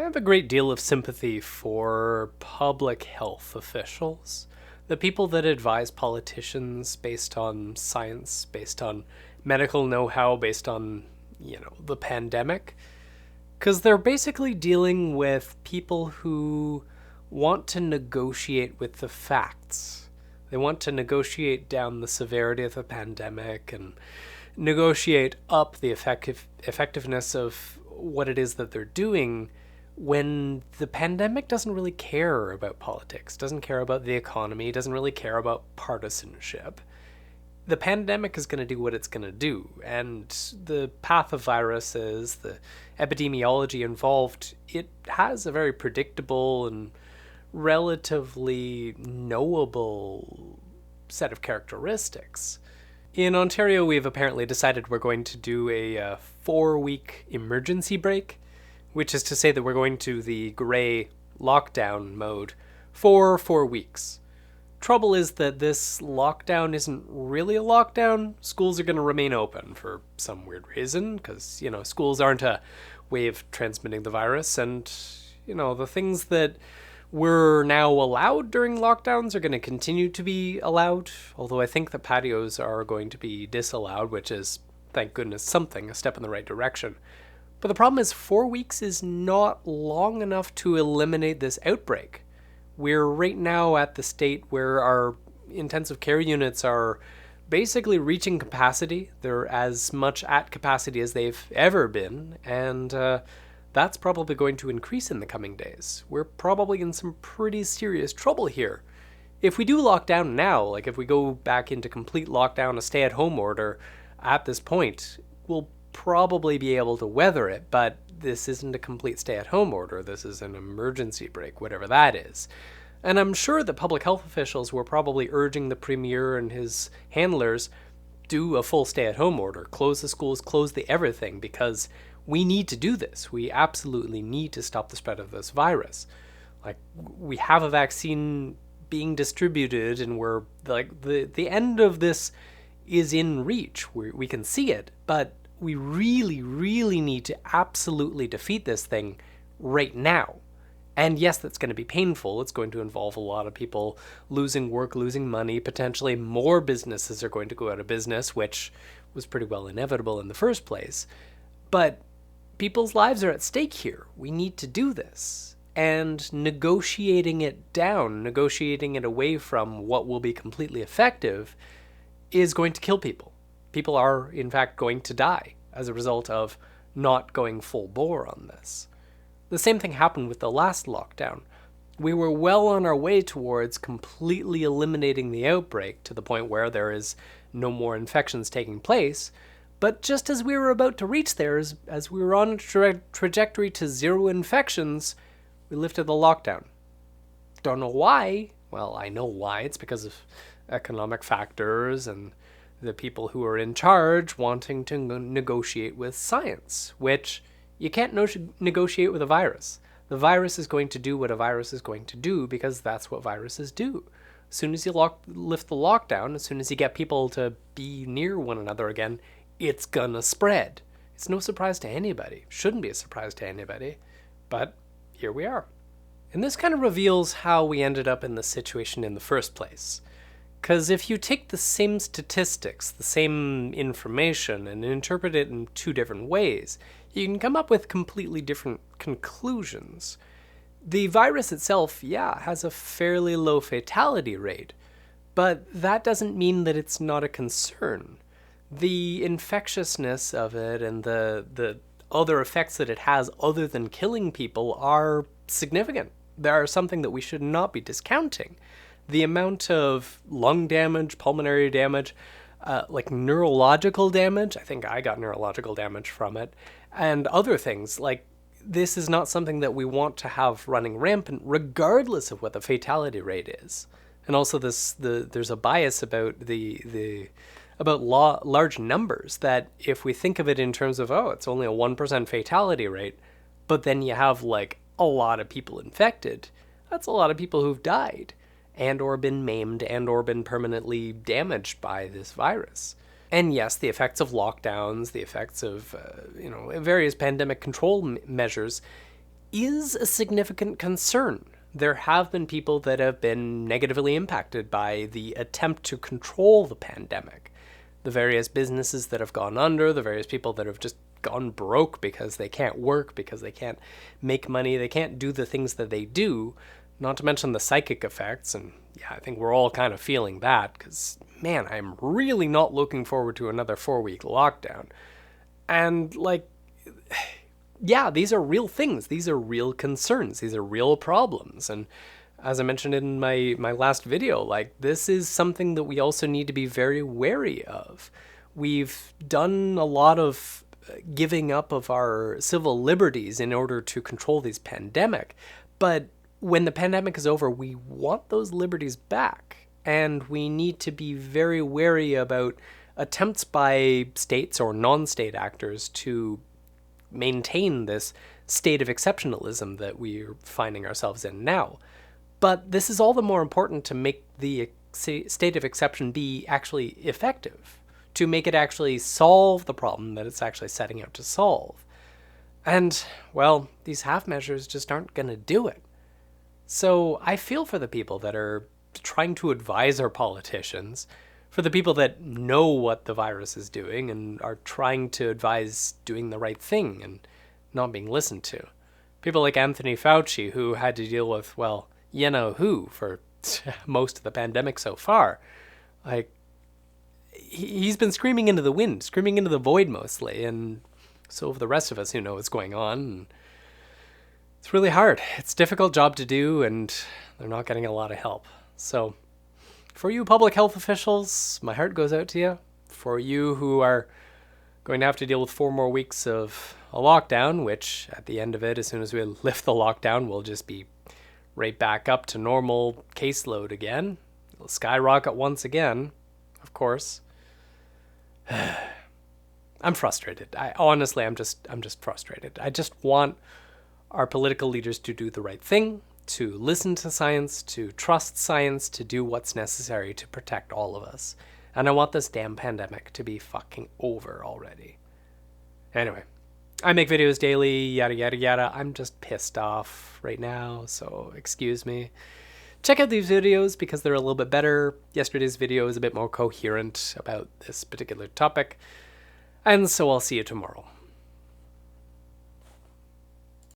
have a great deal of sympathy for public health officials, the people that advise politicians based on science, based on medical know-how, based on, the pandemic. Because they're basically dealing with people who want to negotiate with the facts. They want to negotiate down the severity of the pandemic and negotiate up the effectiveness of what it is that they're doing when the pandemic doesn't really care about politics, doesn't care about the economy, doesn't really care about partisanship. The pandemic is going to do what it's going to do, and the path of viruses, the epidemiology involved, it has a very predictable and relatively knowable set of characteristics. In Ontario, we've apparently decided we're going to do a 4-week emergency break, which is to say that we're going to the gray lockdown mode for 4 weeks. Trouble is that this lockdown isn't really a lockdown. Schools are going to remain open for some weird reason, because, schools aren't a way of transmitting the virus, and, the things that were now allowed during lockdowns are going to continue to be allowed, although I think the patios are going to be disallowed, which is, thank goodness, something, a step in the right direction. But the problem is 4 weeks is not long enough to eliminate this outbreak. We're right now at the state where our intensive care units are basically reaching capacity. They're as much at capacity as they've ever been, and that's probably going to increase in the coming days. We're probably in some pretty serious trouble here. If we do lock down now, like if we go back into complete lockdown, a stay-at-home order, at this point, we'll probably be able to weather it, but this isn't a complete stay-at-home order. This is an emergency break, whatever that is. And I'm sure that public health officials were probably urging the premier and his handlers do a full stay-at-home order, close the schools, close the everything, because we need to do this. We absolutely need to stop the spread of this virus. Like, we have a vaccine being distributed, and we're like the end of this is in reach. We can see it, but we really, really need to absolutely defeat this thing right now. And yes, that's going to be painful. It's going to involve a lot of people losing work, losing money. Potentially more businesses are going to go out of business, which was pretty well inevitable in the first place. But people's lives are at stake here. We need to do this. And negotiating it down, negotiating it away from what will be completely effective, is going to kill people. People are, in fact, going to die as a result of not going full bore on this. The same thing happened with the last lockdown. We were well on our way towards completely eliminating the outbreak to the point where there is no more infections taking place, but just as we were about to reach there, as we were on a trajectory to zero infections, we lifted the lockdown. Don't know why. Well, I know why. It's because of economic factors and the people who are in charge wanting to negotiate with science, which you can't negotiate with a virus. The virus is going to do what a virus is going to do because that's what viruses do. As soon as you lift the lockdown, as soon as you get people to be near one another again, it's gonna spread. It's no surprise to anybody. Shouldn't be a surprise to anybody. But here we are. And this kind of reveals how we ended up in this situation in the first place. Because if you take the same statistics, the same information, and interpret it in two different ways, you can come up with completely different conclusions. The virus itself, has a fairly low fatality rate, but that doesn't mean that it's not a concern. The infectiousness of it and the other effects that it has other than killing people are significant. They are something that we should not be discounting. The amount of lung damage, pulmonary damage, like neurological damage, I think I got neurological damage from it, and other things, like this is not something that we want to have running rampant regardless of what the fatality rate is. And also there's a bias about large numbers, that if we think of it in terms of, it's only a 1% fatality rate, but then you have like a lot of people infected, that's a lot of people who've died and or been maimed and or been permanently damaged by this virus. And yes, the effects of lockdowns, the effects of various pandemic control measures, is a significant concern. There have been people that have been negatively impacted by the attempt to control the pandemic. The various businesses that have gone under, the various people that have just gone broke because they can't work, because they can't make money, they can't do the things that they do, not to mention the psychic effects. And yeah, I think we're all kind of feeling that because, man, I'm really not looking forward to another 4-week lockdown. And like, yeah, these are real things. These are real concerns. These are real problems. And as I mentioned in my last video, like, this is something that we also need to be very wary of. We've done a lot of giving up of our civil liberties in order to control this pandemic. But when the pandemic is over, we want those liberties back. And we need to be very wary about attempts by states or non-state actors to maintain this state of exceptionalism that we're finding ourselves in now. But this is all the more important to make the state of exception be actually effective, to make it actually solve the problem that it's actually setting out to solve. And, well, these half measures just aren't going to do it. So I feel for the people that are trying to advise our politicians, for the people that know what the virus is doing and are trying to advise doing the right thing and not being listened to. People like Anthony Fauci, who had to deal with, well, you know who for most of the pandemic so far. Like, he's been screaming into the wind, screaming into the void mostly, and so have the rest of us who know what's going on. And it's really hard. It's a difficult job to do, and they're not getting a lot of help. So, for you public health officials, my heart goes out to you. For you who are going to have to deal with 4 more weeks of a lockdown, which at the end of it, as soon as we lift the lockdown, we'll just be right back up to normal caseload again. It'll skyrocket once again, of course. I'm frustrated. I'm just frustrated. I just want our political leaders to do the right thing, to listen to science, to trust science, to do what's necessary to protect all of us. And I want this damn pandemic to be fucking over already. Anyway, I make videos daily, yada yada yada. I'm just pissed off right now, so excuse me. Check out these videos because they're a little bit better. Yesterday's video is a bit more coherent about this particular topic. And so I'll see you tomorrow.